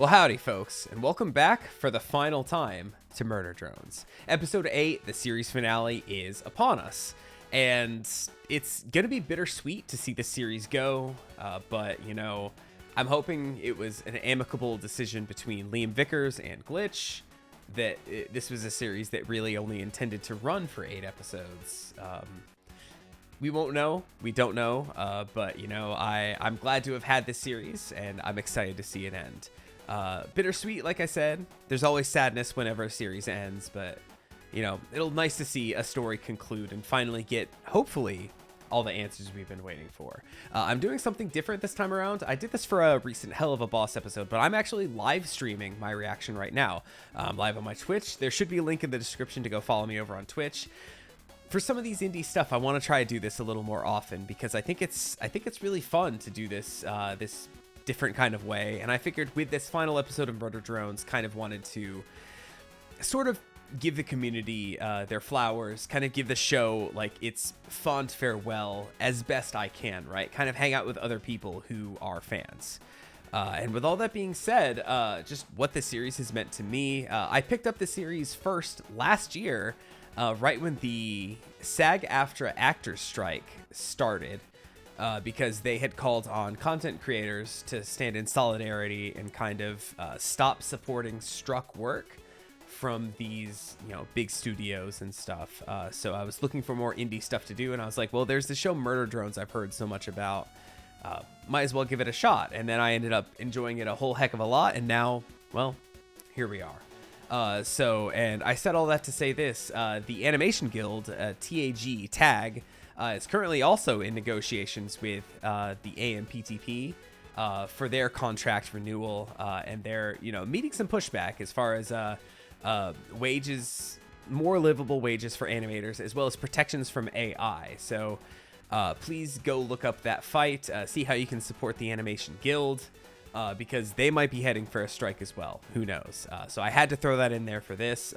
Well, howdy, folks, and welcome back for the final time to Murder Drones. Episode 8, the series finale, is upon us, and it's gonna be bittersweet to see the series go, but, I'm hoping it was an amicable decision between Liam Vickers and Glitch, that this was a series that really only intended to run for 8 episodes. We won't know. We don't know. But, I'm glad to have had this series, and I'm excited to see it end. Bittersweet, like I said. There's always sadness whenever a series ends, but, it'll nice to see a story conclude and finally get, hopefully, all the answers we've been waiting for. I'm doing something different this time around. I did this for a recent Hell of a Boss episode, but I'm actually live streaming my reaction right now. I'm live on my Twitch. There should be a link in the description to go follow me over on Twitch. For some of these indie stuff, I want to try to do this a little more often because I think it's really fun to do this this different kind of way. And I figured with this final episode of Murder Drones, kind of wanted to sort of give the community their flowers, kind of give the show like its fond farewell as best I can, right? Kind of hang out with other people who are fans. And with all that being said, just what the series has meant to me, I picked up the series first last year, right when the SAG-AFTRA actors strike started, because they had called on content creators to stand in solidarity and kind of stop supporting struck work from these, big studios and stuff. So I was looking for more indie stuff to do, and I was like, well, there's the show Murder Drones I've heard so much about. Might as well give it a shot. And then I ended up enjoying it a whole heck of a lot, and now, well, here we are. And I said all that to say this, the Animation Guild, TAG, is currently also in negotiations with the AMPTP for their contract renewal, and they're, meeting some pushback as far as wages, more livable wages for animators, as well as protections from AI. So please go look up that fight, see how you can support the Animation Guild. Because they might be heading for a strike as well. Who knows? So I had to throw that in there for this.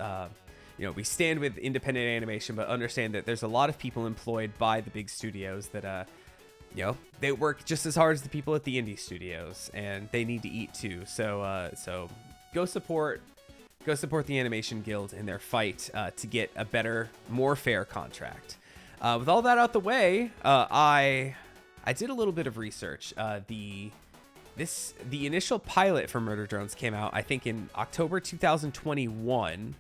We stand with independent animation, but understand that there's a lot of people employed by the big studios that, they work just as hard as the people at the indie studios, and they need to eat too. So go support the Animation Guild in their fight to get a better, more fair contract. With all that out the way, I did a little bit of research. The initial pilot for Murder Drones came out, I think, in October 2021,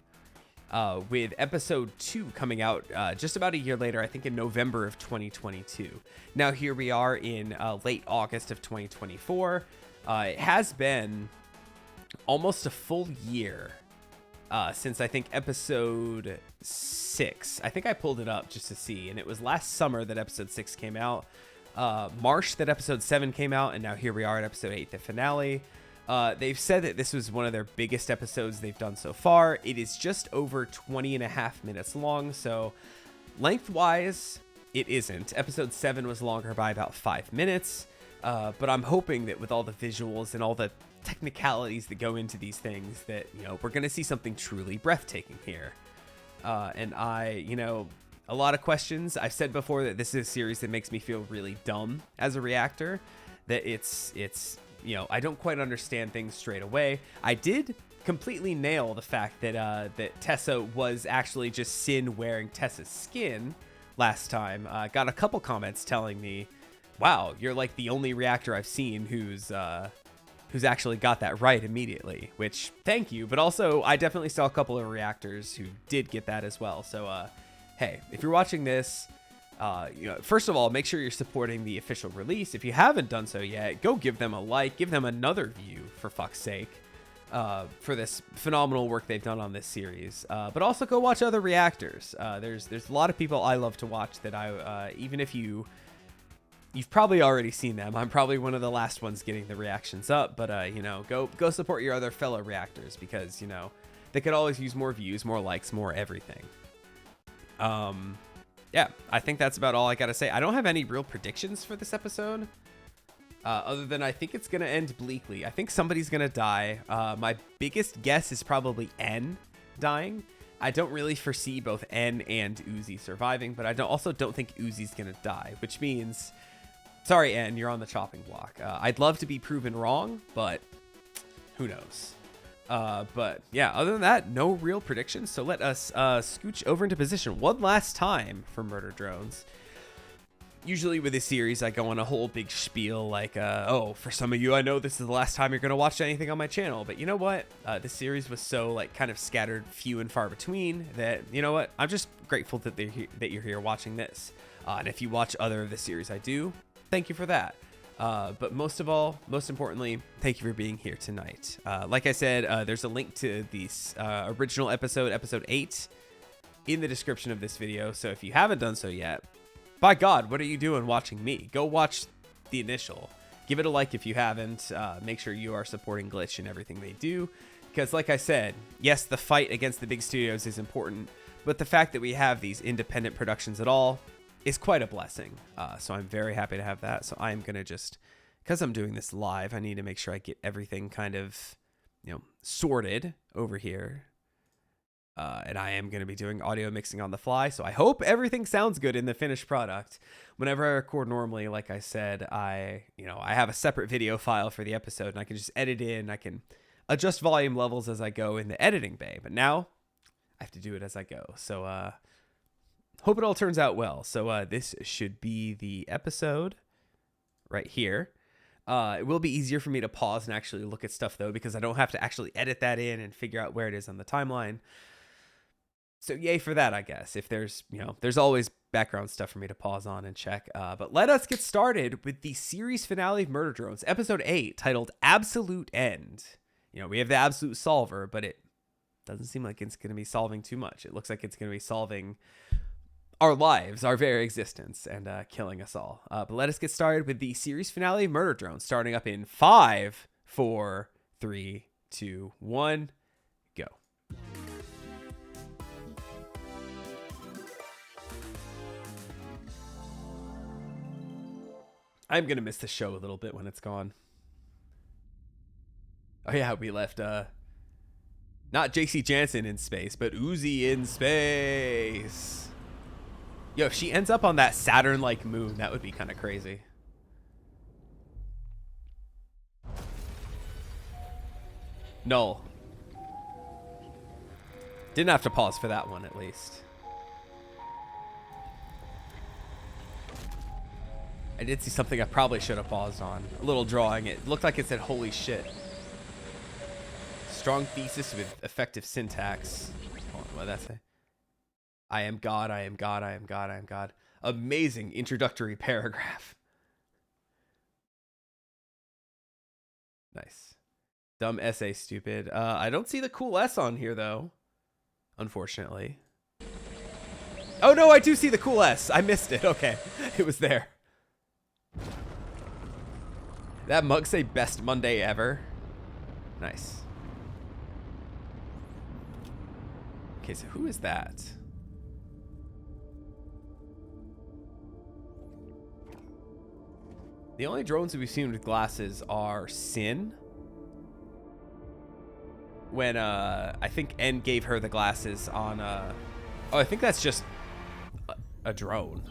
with episode 2 coming out just about a year later, I think in November of 2022. Now here we are in late August of 2024. It has been almost a full year since, I think, episode 6. I think I pulled it up just to see, and it was last summer that episode 6 came out. March that episode 7 came out, and now here we are at episode 8, the finale. They've said that this was one of their biggest episodes they've done so far. It is just over 20 and a half minutes long, so lengthwise it isn't. Episode 7 was longer by about 5 minutes, but I'm hoping that with all the visuals and all the technicalities that go into these things that, we're gonna see something truly breathtaking here. And a lot of questions. I've said before that this is a series that makes me feel really dumb as a reactor, that it's I don't quite understand things straight away. I did completely nail the fact that that Tessa was actually just Sin wearing Tessa's skin last time. Got a couple comments telling me, wow, you're like the only reactor I've seen who's actually got that right immediately, which thank you. But also I definitely saw a couple of reactors who did get that as well. So hey, if you're watching this, first of all, make sure you're supporting the official release. If you haven't done so yet, go give them a like, give them another view, for fuck's sake, for this phenomenal work they've done on this series. But also go watch other reactors. There's a lot of people I love to watch that even if you've probably already seen them. I'm probably one of the last ones getting the reactions up, but go support your other fellow reactors because, they could always use more views, more likes, more everything. Yeah, I think that's about all I gotta say. I don't have any real predictions for this episode, other than I think it's gonna end bleakly. I think somebody's gonna die. My biggest guess is probably N dying. I don't really foresee both N and Uzi surviving, but I also don't think Uzi's gonna die, which means, sorry, N, you're on the chopping block. I'd love to be proven wrong, but who knows? But yeah, other than that, no real predictions. So let us scooch over into position one last time for Murder Drones. Usually with this series, I go on a whole big spiel like, oh, for some of you, I know this is the last time you're going to watch anything on my channel. But you know what? This series was so like kind of scattered, few and far between that, you know what? I'm just grateful that you're here watching this. And if you watch other of the series I do, thank you for that. But most importantly, thank you for being here tonight. Like I said, there's a link to the original episode 8, in the description of this video. So if you haven't done so yet, by God, what are you doing watching me? Go watch the initial. Give it a like if you haven't. Make sure you are supporting Glitch and everything they do. Because like I said, yes, the fight against the big studios is important, but the fact that we have these independent productions at all is quite a blessing. So I'm very happy to have that. So I'm going to just, because I'm doing this live, I need to make sure I get everything kind of, sorted over here. And I am going to be doing audio mixing on the fly. So I hope everything sounds good in the finished product. Whenever I record normally, like I said, I have a separate video file for the episode and I can just edit in. I can adjust volume levels as I go in the editing bay. But now I have to do it as I go. So, hope it all turns out well. So this should be the episode right here. It will be easier for me to pause and actually look at stuff though, because I don't have to actually edit that in and figure out where it is on the timeline. So yay for that, I guess. If there's, there's always background stuff for me to pause on and check. But let us get started with the series finale of Murder Drones, episode 8, titled Absolute End. We have the Absolute Solver, but it doesn't seem like it's going to be solving too much. It looks like it's going to be solving our lives, our very existence, and killing us all. But let us get started with the series finale of Murder Drones, starting up in 5, 4, 3, 2, 1, go. I'm going to miss the show a little bit when it's gone. Oh yeah, we left, not JC Jansen in space, but Uzi in space. Yo, if she ends up on that Saturn-like moon, that would be kind of crazy. Null. Didn't have to pause for that one, at least. I did see something I probably should have paused on. A little drawing. It looked like it said, holy shit. Strong thesis with effective syntax. Hold on, what did that say? I am God, I am God, I am God, I am God. Amazing introductory paragraph. Nice. Dumb essay, stupid. I don't see the cool S on here, though. Unfortunately. Oh, no, I do see the cool S. I missed it. Okay. It was there. That mug say best Monday ever. Nice. Okay, so who is that? The only drones we've seen with glasses are Sin. When I think N gave her the glasses on oh, I think that's just a drone.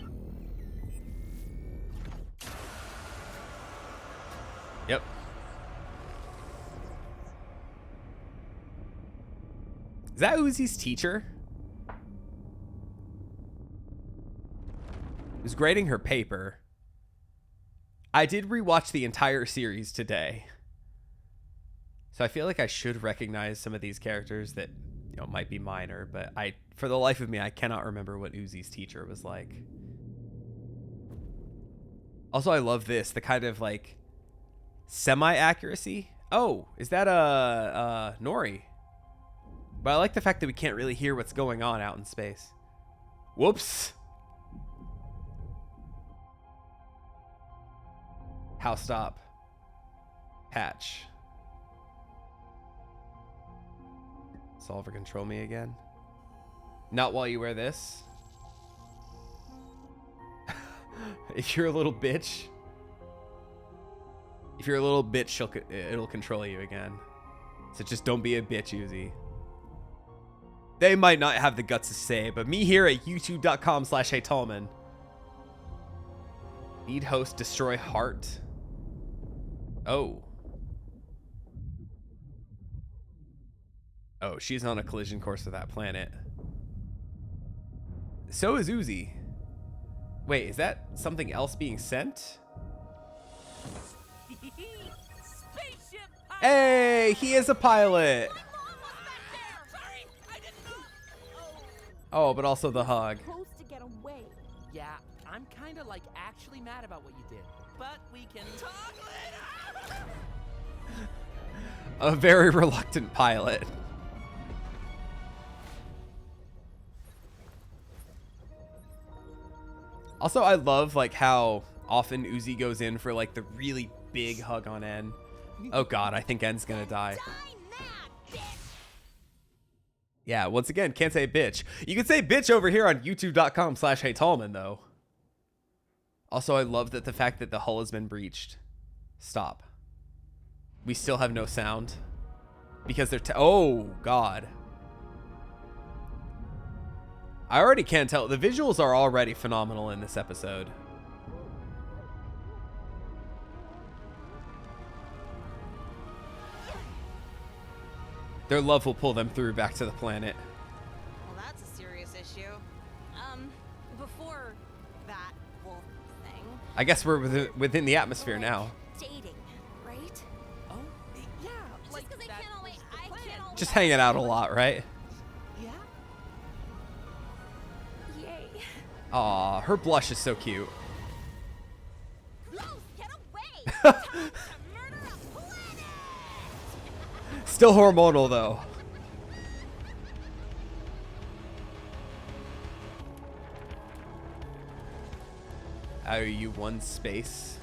Yep. Is that Uzi's teacher? Who's grading her paper. I did rewatch the entire series today. So I feel like I should recognize some of these characters that, might be minor, but for the life of me, I cannot remember what Uzi's teacher was like. Also, I love this, the kind of like semi-accuracy. Oh, is that Nori? But I like the fact that we can't really hear what's going on out in space. Whoops. How stop. Patch. Solver control me again. Not while you wear this. If you're a little bitch. If you're a little bitch, it'll control you again. So just don't be a bitch, Uzi. They might not have the guts to say it, but me here at youtube.com/HeyTallman. Need host destroy heart. Oh. Oh, she's on a collision course with that planet. So is Uzi. Wait, is that something else being sent? Hey, he is a pilot. Oh, but also the hug. Yeah, I'm kind of like actually mad about what you did, but we can talk later. A very reluctant pilot. Also, I love like how often Uzi goes in for like the really big hug on En. Oh god, I think En's gonna die. Yeah, once again, can't say bitch. You can say bitch over here on youtube.com/HeyTallman though. Also, I love that the fact that the hull has been breached. Stop. We still have no sound. Because they're oh god. I already can't tell. The visuals are already phenomenal in this episode. Their love will pull them through back to the planet. Well, that's a serious issue. Before that whole thing. I guess we're within the atmosphere now. Dating, right? Oh, yeah, like Just 'cause that. I can't always. Just hanging out a lot, right? Yeah. Yay. Aw, her blush is so cute. Rose, get away! Time to murder a planet! Still hormonal though. Are you one spaceship?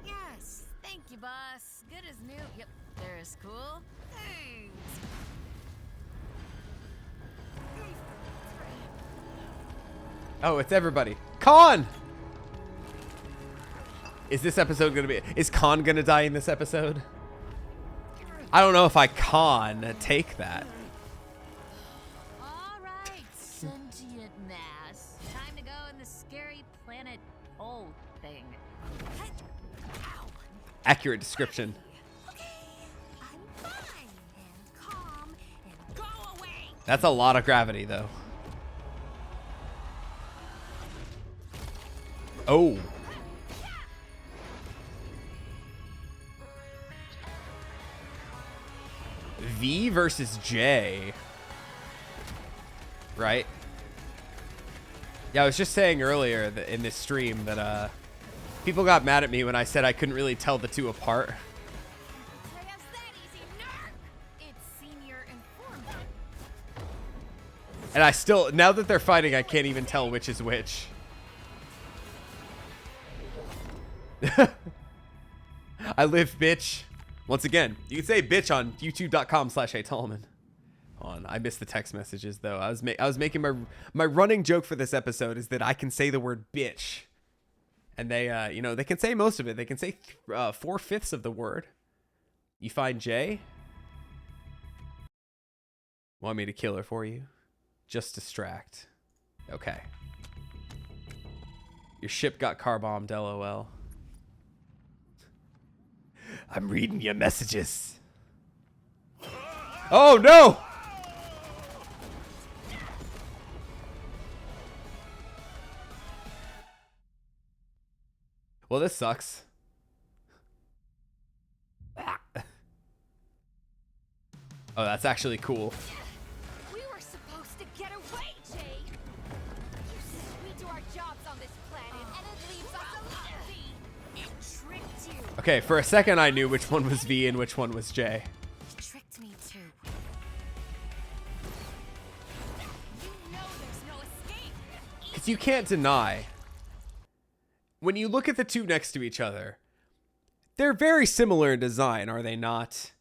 Yes, thank you, boss. Good as new. Yep, there is cool. Thanks. Oh, it's everybody. Khan! Is this episode gonna be... Is Khan gonna die in this episode? I don't know if I can take that. All right, sentient mass. Time to go in the scary planet hole thing. Ow. Accurate description. Okay, I'm fine and calm and go away. That's a lot of gravity, though. Oh. V versus J. Right? Yeah, I was just saying earlier that in this stream that people got mad at me when I said I couldn't really tell the two apart. That's that easy, nerd. It's senior informant. And I still, now that they're fighting, I can't even tell which is which. I live, bitch. Once again, you can say bitch on youtube.com/HeyTallman. Hold on, I missed the text messages though. I was making my running joke for this episode is that I can say the word bitch, and they you know, they can say most of it. They can say 4/5 of the word. You find Jay? Want me to kill her for you? Just distract. Okay. Your ship got car bombed. LOL. I'm reading your messages. Oh no! Well, this sucks. Oh, that's actually cool. We were supposed to get away, Jay! You said we do our jobs on this planet, and it leaves us alone! It tricked you! Okay, for a second I knew which one was V and which one was J. It tricked me too. You know there's no escape! Because you can't deny, when you look at the two next to each other, they're very similar in design, are they not?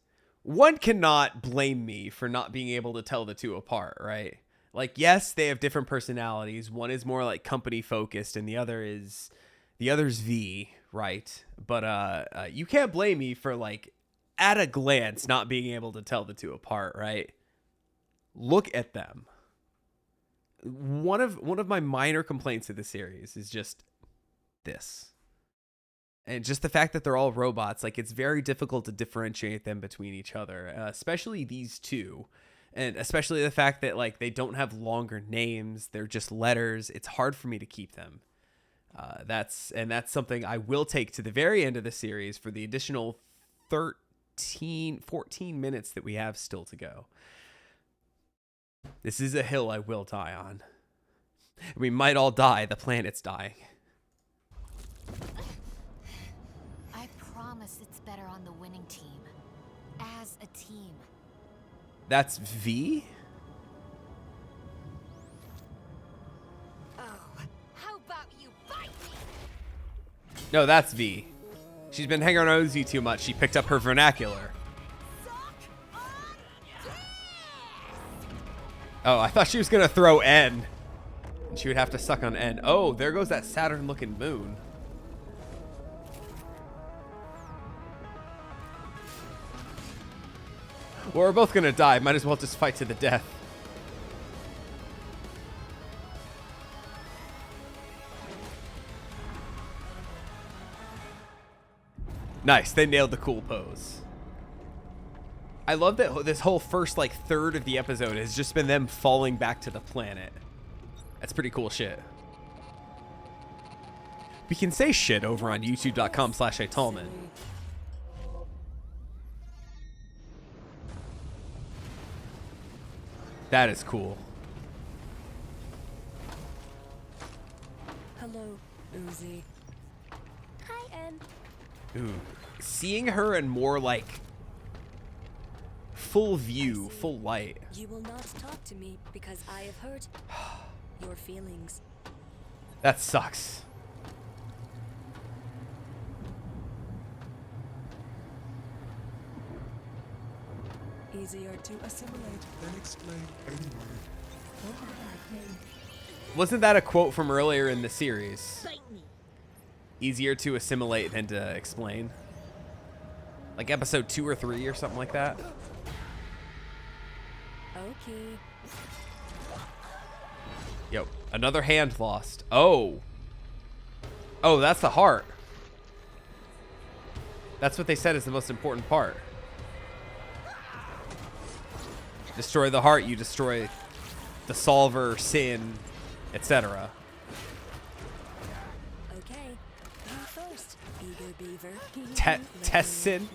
One cannot blame me for not being able to tell the two apart, right? Like, yes, they have different personalities. One is more like company focused and the other's V, right? But you can't blame me for, like, at a glance not being able to tell the two apart, right? Look at them. One of my minor complaints of the series is just this. And just the fact that they're all robots, like, it's very difficult to differentiate them between each other, especially these two. And especially the fact that, like, they don't have longer names. They're just letters. It's hard for me to keep them. That's something I will take to the very end of the series for the additional 14 minutes that we have still to go. This is a hill I will die on. We might all die. The planet's dying. I promise it's better on the winning team. As a team. That's V? Oh, how about you bite me? No, that's V. She's been hanging around with Z too much. She picked up her vernacular. Suck on this! Oh, I thought she was going to throw N. And she would have to suck on N. Oh, there goes that Saturn-looking moon. Well, we're both going to die. Might as well just fight to the death. Nice. They nailed the cool pose. I love that this whole first, like, third of the episode has just been them falling back to the planet. That's pretty cool shit. We can say shit over on youtube.com/iTallman. That is cool. Hello, Uzi. Hi, N. Ooh. Seeing her in more, like, full view, full light. You will not talk to me because I have hurt your feelings. That sucks. Easier to assimilate than explain anyway. Wasn't that a quote from earlier in the series? Easier to assimilate than to explain. Like episode 2 or 3 or something like that. Okay. Yo, another hand lost. Oh. Oh, that's the heart. That's what they said is the most important part. Destroy the heart, you destroy the solver, sin, etc. Okay. You first, eager beaver. Test sin?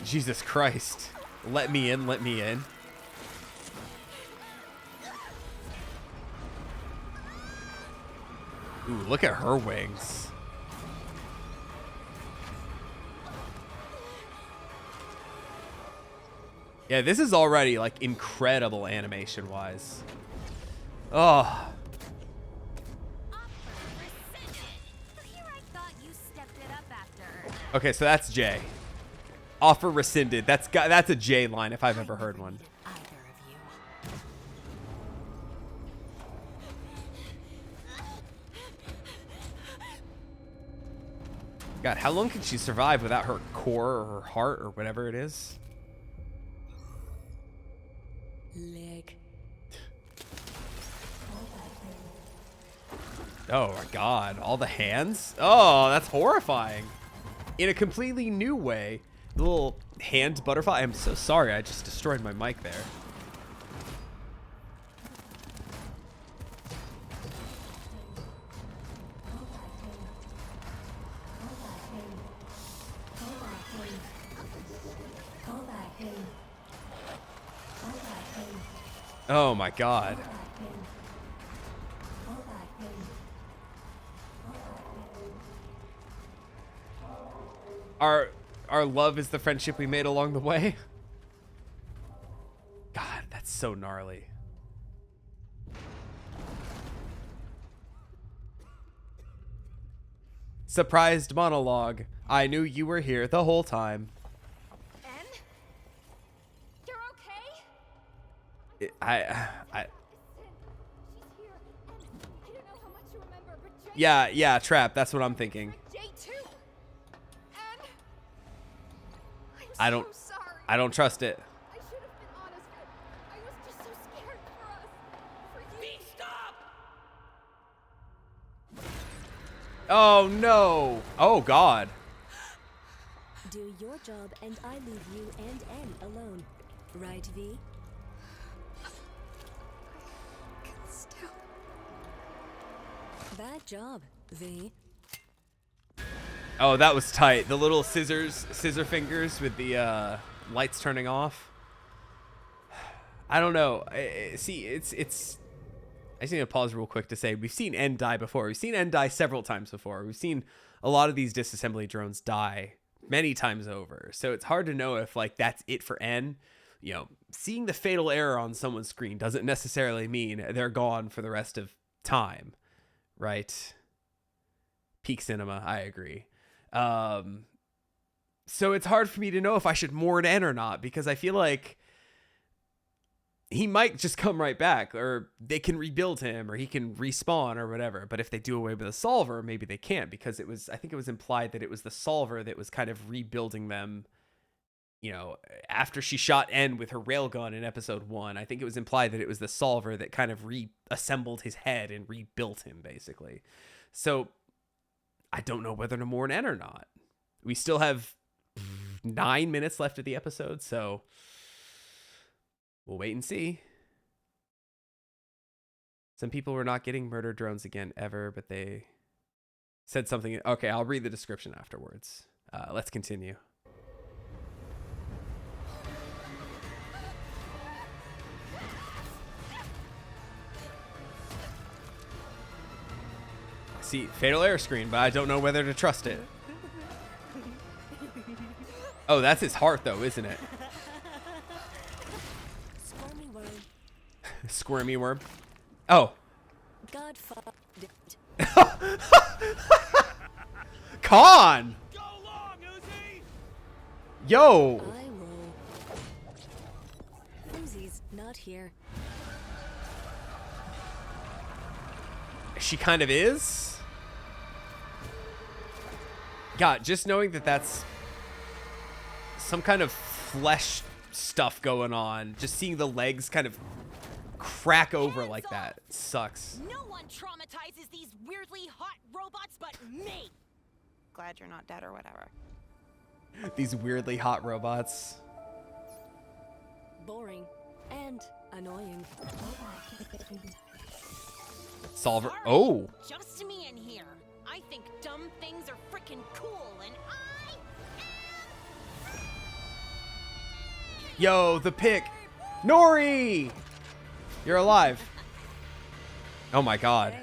Jesus Christ. Let me in, let me in. Ooh, look at her wings. Yeah, this is already, like, incredible animation-wise. Oh. Here I thought you stepped it up after. Okay, so that's J. Offer rescinded. That's a J line if I've ever heard one. Either of you. God, how long can she survive without her core or her heart or whatever it is? Leg. Oh my God, all the hands? Oh, that's horrifying. In a completely new way. The little hand butterfly. I'm so sorry, I just destroyed my mic there. Oh my God. Our love is the friendship we made along the way. God, that's so gnarly. Surprised monologue. I knew you were here the whole time. N? You're okay? I She's here. And I don't know how much you remember, but Jay. yeah, Trap, that's what I'm thinking. Jay too. And I I'm don't so sorry. I don't trust it. I should have been honest, but I was just so scared for us. For you. V, stop! Oh no. Oh god. Do your job and I leave you and N alone. Right, V? Still. Bad job, V. Oh, that was tight. The little scissor fingers with the lights turning off. I don't know. See, it's. I just need to pause real quick to say we've seen N die before. We've seen N die several times before. We've seen a lot of these disassembly drones die many times over. So it's hard to know if like that's it for N. You know, seeing the fatal error on someone's screen doesn't necessarily mean they're gone for the rest of time, right? Peak cinema, I agree. So it's hard for me to know if I should mourn N or not, because I feel like he might just come right back, or they can rebuild him, or he can respawn or whatever. But if they do away with the solver, maybe they can't, because I think it was implied that it was the solver that was kind of rebuilding them. You know, after she shot N with her railgun in episode 1, I think it was implied that it was the solver that kind of reassembled his head and rebuilt him, basically. So I don't know whether to mourn N or not. We still have 9 minutes left of the episode, so we'll wait and see. Some people were not getting murder drones again ever, but they said something. Okay, I'll read the description afterwards. Let's continue. See, fatal error screen, but I don't know whether to trust it. Oh, that's his heart, though, isn't it? Squirmy worm. Squirmy worm. Oh. Godfather. Khan! Go long, Uzi! Yo! I roll. Uzi's not here. She kind of is. God, just knowing that that's some kind of flesh stuff going on, just seeing the legs kind of crack over like that sucks. No one traumatizes these weirdly hot robots but me. Glad you're not dead or whatever. These weirdly hot robots. Boring. And annoying. Solver. Sorry, Oh. Just me in here. I think dumb things are freaking cool, and Yo, the pick. Nori! You're alive. Oh my god.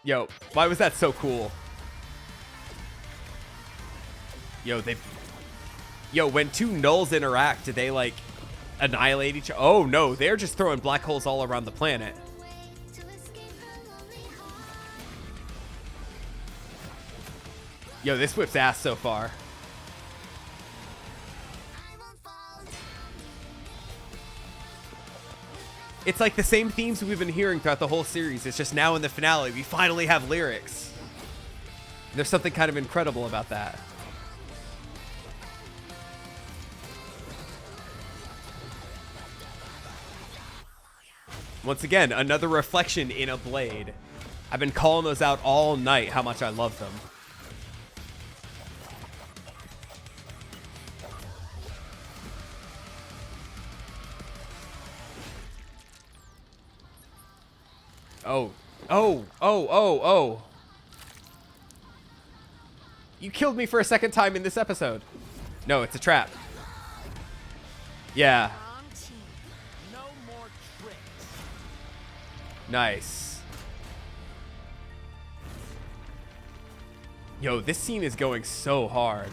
Yo, why was that so cool? Yo, when two nulls interact, do they like annihilate each other? Oh no, they're just throwing black holes all around the planet. Yo, this whips ass so far. It's like the same themes we've been hearing throughout the whole series. It's just now in the finale, we finally have lyrics. There's something kind of incredible about that. Once again, another reflection in a blade. I've been calling those out all night, how much I love them. Oh. Oh. Oh. Oh. Oh. You killed me for a second time in this episode. No, it's a trap. Yeah. wrong team. No more tricks. Nice. Yo, this scene is going so hard.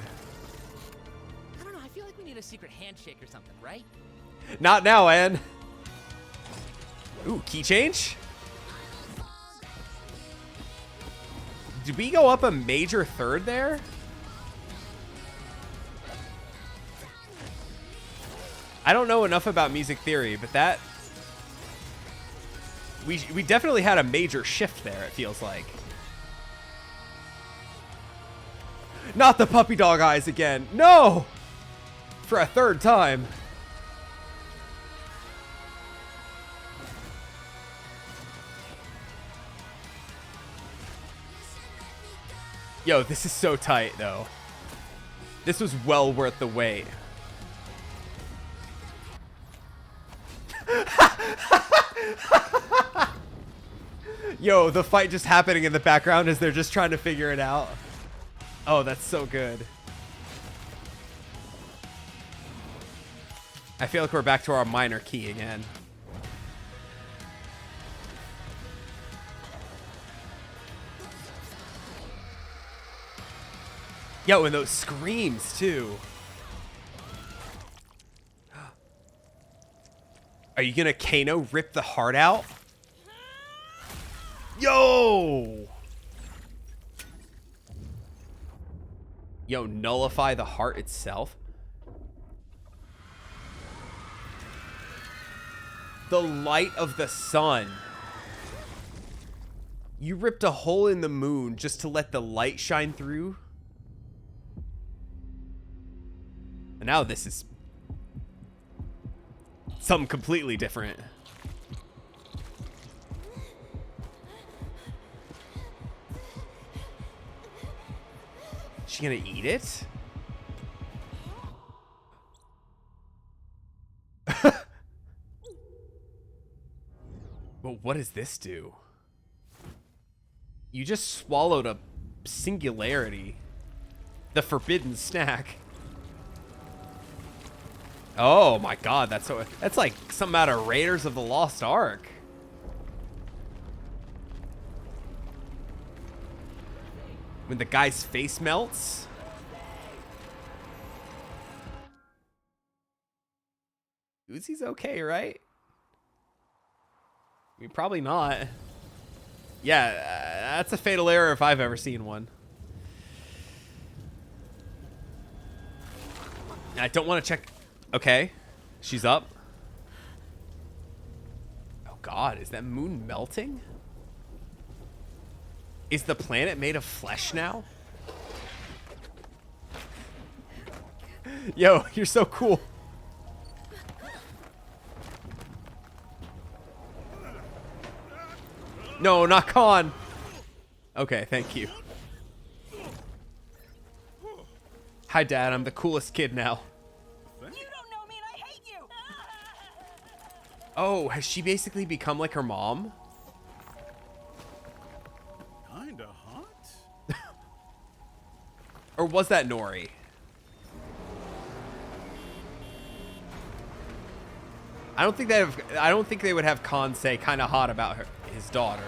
I don't know, I feel like we need a secret handshake or something, right? Not now, Ann. Ooh, key change? Did we go up a major third there? I don't know enough about music theory, but that... We definitely had a major shift there, it feels like. Not the puppy dog eyes again. No! For a third time. Yo, this is so tight, though. This was well worth the wait. Yo, the fight just happening in the background as they're just trying to figure it out. Oh, that's so good. I feel like we're back to our minor key again. Yo, and those screams, too. Are you gonna Kano rip the heart out? Yo! Yo, nullify the heart itself? The light of the sun. You ripped a hole in the moon just to let the light shine through? And now this is something completely different. She gonna eat it? But what does this do? You just swallowed a singularity. The forbidden snack. Oh my god, that's like something out of Raiders of the Lost Ark. When the guy's face melts. Uzi's okay, right? I mean, probably not. Yeah, that's a fatal error if I've ever seen one. I don't want to check. Okay, she's up. Oh god, is that moon melting? Is the planet made of flesh now? Yo, you're so cool. No, not Khan. Okay, thank you. Hi, Dad. I'm the coolest kid now. You don't know me and I hate you! Oh, has she basically become like her mom? Kinda hot. Or was that Nori? I don't think they would have Khan say kind of hot about his daughter.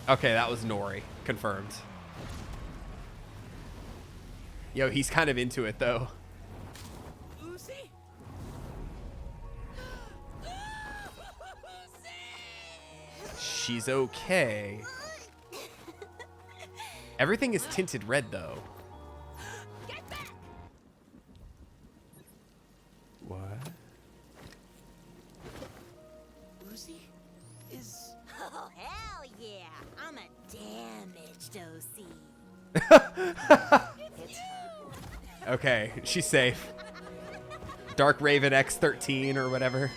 Okay, that was Nori. Confirmed. Yo, he's kind of into it though. Uzi? She's okay. Everything is tinted red though. Get back! What? Uzi is... Oh, hell yeah! I'm a damaged OC. Okay, she's safe. Dark Raven X13 or whatever.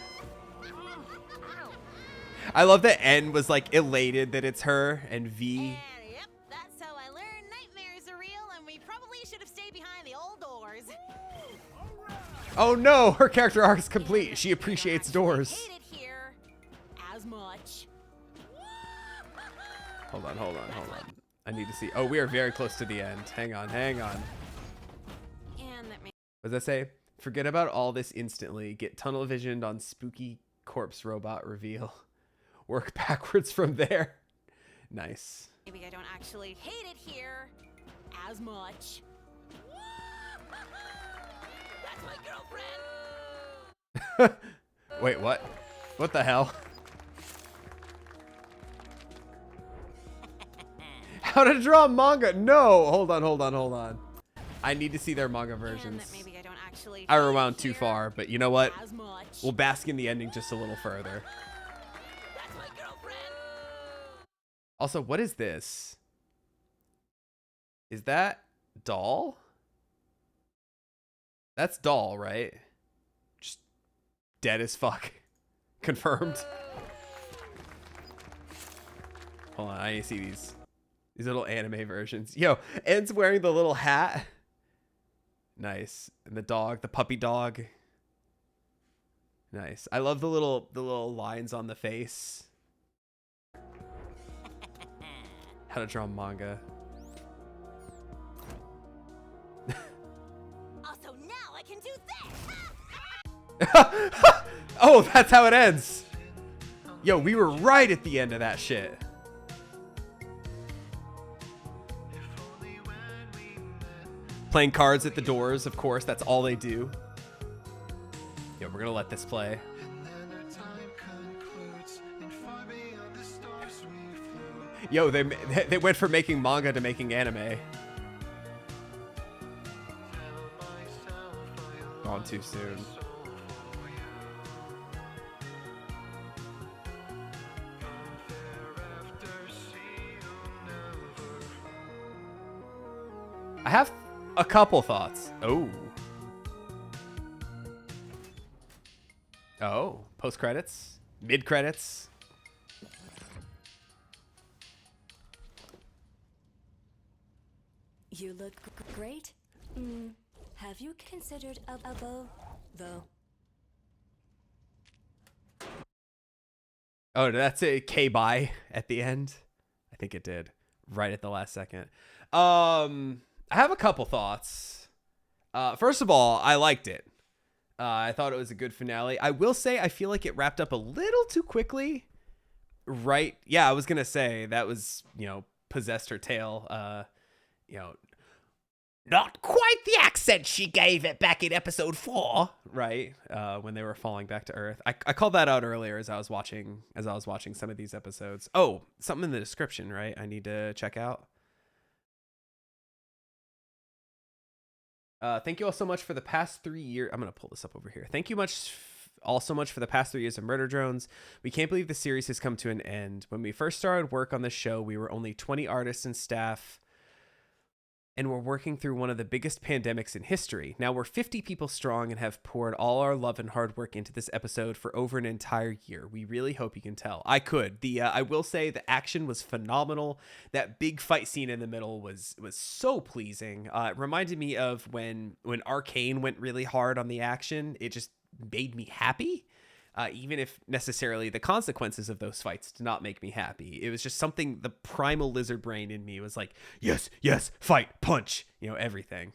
I love that N was like elated that it's her and V. And yep, that's how I learned nightmares are real, and we probably should have stayed behind the old doors. Oh no, her character arc is complete. She appreciates doors. Hate it here as much. Hold on. I need to see. Oh, we are very close to the end. Hang on. And that may What does that say? Forget about all this instantly. Get tunnel visioned on spooky corpse robot reveal. Work backwards from there. Nice. maybe I don't actually Hate it here as much. That's my girlfriend! Wait, what? What the hell? How to draw manga? No, hold on. I need to see their manga and versions. that maybe I don't actually I rewound too far, but you know what? As much. We'll bask in the ending just a little further. That's my girlfriend! Also, what is this? Is that Doll? That's Doll, right? Just dead as fuck. Confirmed. Hold on, I need to see these little anime versions. Yo, En's wearing the little hat. Nice. And the dog, the puppy dog. Nice. I love the little lines on the face. How to draw manga. Also, now I can do this! Oh, that's how it ends. Yo, we were right at the end of that shit. Playing cards at the doors, of course. That's all they do. Yo, we're gonna let this play. Yo, they went from making manga to making anime. Gone too soon. I have a couple thoughts. Oh, post credits, mid credits. You look great. Have you considered a bow, though? Oh, that's a K-bye at the end. I think it did right at the last second. I have a couple thoughts. First of all, I liked it. I thought it was a good finale. I will say I feel like it wrapped up a little too quickly. Right? Yeah, I was going to say that was, possessed her tail. Not quite the accent she gave it back in episode 4, right? When they were falling back to Earth. I called that out earlier as I was watching some of these episodes. Oh, something in the description, right? I need to check out. Thank you all so much for the past 3 years. I'm going to pull this up over here. Thank you all so much for the past 3 years of Murder Drones. We can't believe the series has come to an end. When we first started work on this show, we were only 20 artists and staff, and we're working through one of the biggest pandemics in history. Now we're 50 people strong and have poured all our love and hard work into this episode for over an entire year. We really hope you can tell. I could. I will say the action was phenomenal. That big fight scene in the middle was so pleasing. It reminded me of when Arcane went really hard on the action. It just made me happy. Even if necessarily the consequences of those fights did not make me happy. It was just something, the primal lizard brain in me was like, yes, fight, punch, everything.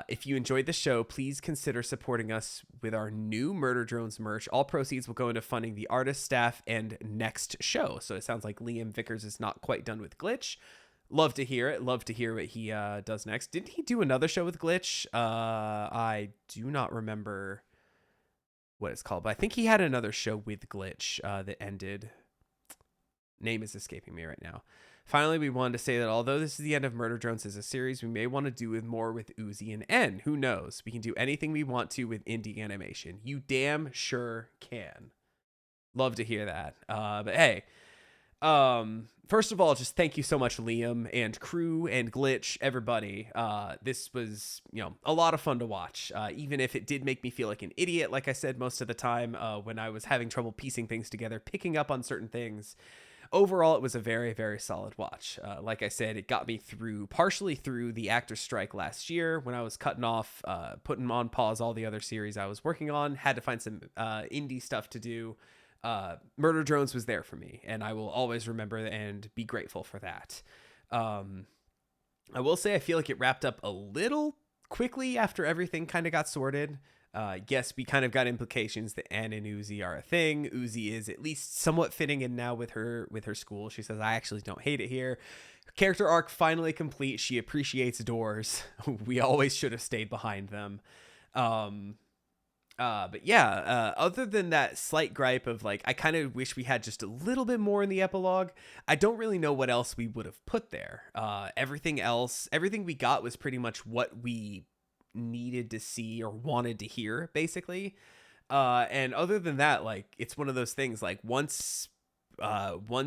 If you enjoyed the show, please consider supporting us with our new Murder Drones merch. All proceeds will go into funding the artist, staff, and next show. So it sounds like Liam Vickers is not quite done with Glitch. Love to hear it. Love to hear what he does next. Didn't he do another show with Glitch? I do not remember what it's called, but I think he had another show with Glitch that ended. Name is escaping me right now. Finally, we wanted to say that although this is the end of Murder Drones as a series, we may want to do more with Uzi and N. Who knows? We can do anything we want to with indie animation. You damn sure can. Love to hear that. But hey, first of all, just thank you so much, Liam and crew and Glitch, everybody. This was, a lot of fun to watch, even if it did make me feel like an idiot, like I said, most of the time when I was having trouble piecing things together, picking up on certain things. Overall, it was a very, very solid watch. Like I said, it got me partially through the actor strike last year when I was cutting off, putting on pause all the other series I was working on, had to find some indie stuff to do. Murder Drones was there for me, and I will always remember and be grateful for that. I will say I feel like it wrapped up a little quickly after everything kind of got sorted. Yes, we kind of got implications that Anne and Uzi are a thing. Uzi is at least somewhat fitting in now with her school. She says, I actually don't hate it here. Character arc finally complete. She appreciates doors. We always should have stayed behind them. But yeah, other than that slight gripe of like, I kind of wish we had just a little bit more in the epilogue. I don't really know what else we would have put there. Everything we got was pretty much what we needed to see or wanted to hear, basically. And other than that, like, it's one of those things, like, once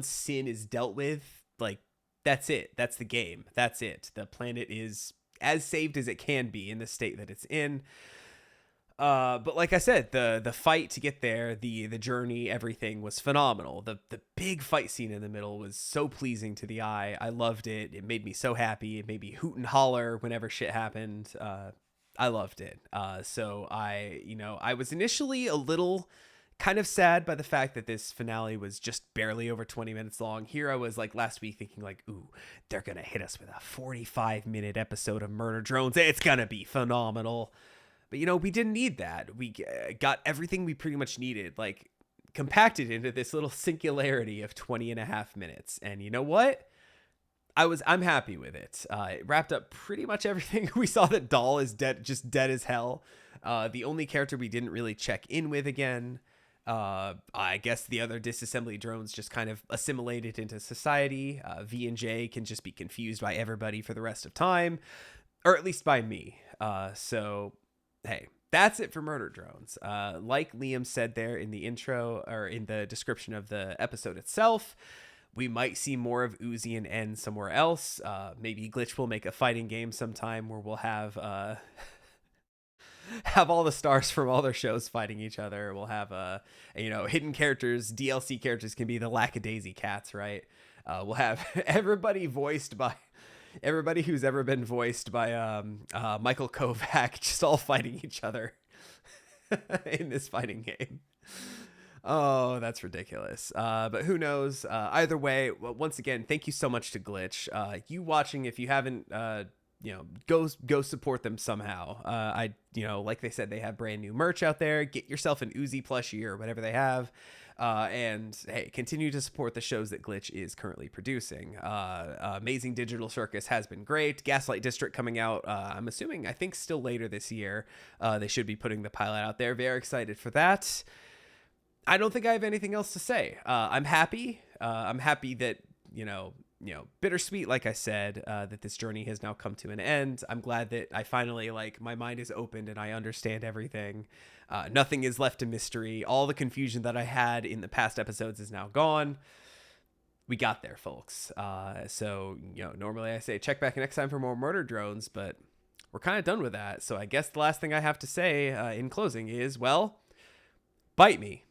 sin is dealt with, like, that's it. That's the game. That's it. The planet is as saved as it can be in the state that it's in. But like I said, the fight to get there, the journey, everything was phenomenal. The big fight scene in the middle was so pleasing to the eye. I loved it. It made me so happy. It made me hoot and holler whenever shit happened. I loved it. So I was initially a little kind of sad by the fact that this finale was just barely over 20 minutes long. Here I was like last week thinking like, ooh, they're going to hit us with a 45-minute episode of Murder Drones. It's going to be phenomenal. But, we didn't need that. We got everything we pretty much needed, like compacted into this little singularity of 20 and a half minutes. And you know what? I'm happy with it. It wrapped up pretty much everything. We saw that Doll is dead, just dead as hell. The only character we didn't really check in with again. I guess the other disassembly drones just kind of assimilated into society. V and J can just be confused by everybody for the rest of time, or at least by me. So, hey, that's it for Murder Drones. Like Liam said there in the intro, or in the description of the episode itself, we might see more of Uzi and N somewhere else. Maybe Glitch will make a fighting game sometime where we'll have all the stars from all their shows fighting each other. We'll have hidden characters, DLC characters can be the Lackadaisy cats, right? We'll have everybody who's ever been voiced by Michael Kovac just all fighting each other in this fighting game. Oh, that's ridiculous. But who knows? Either way, once again, thank you so much to Glitch. You watching, if you haven't, go support them somehow. Like they said, they have brand new merch out there. Get yourself an Uzi plushie or whatever they have. And hey, continue to support the shows that Glitch is currently producing. Amazing Digital Circus has been great. Gaslight District coming out, I think still later this year. They should be putting the pilot out there. Very excited for that. I don't think I have anything else to say. I'm happy. I'm happy that, bittersweet, like I said, that this journey has now come to an end. I'm glad that I finally, my mind is opened and I understand everything. Nothing is left a mystery. All the confusion that I had in the past episodes is now gone. We got there, folks. So, normally I say check back next time for more Murder Drones, but we're kind of done with that. So I guess the last thing I have to say in closing is, well, bite me.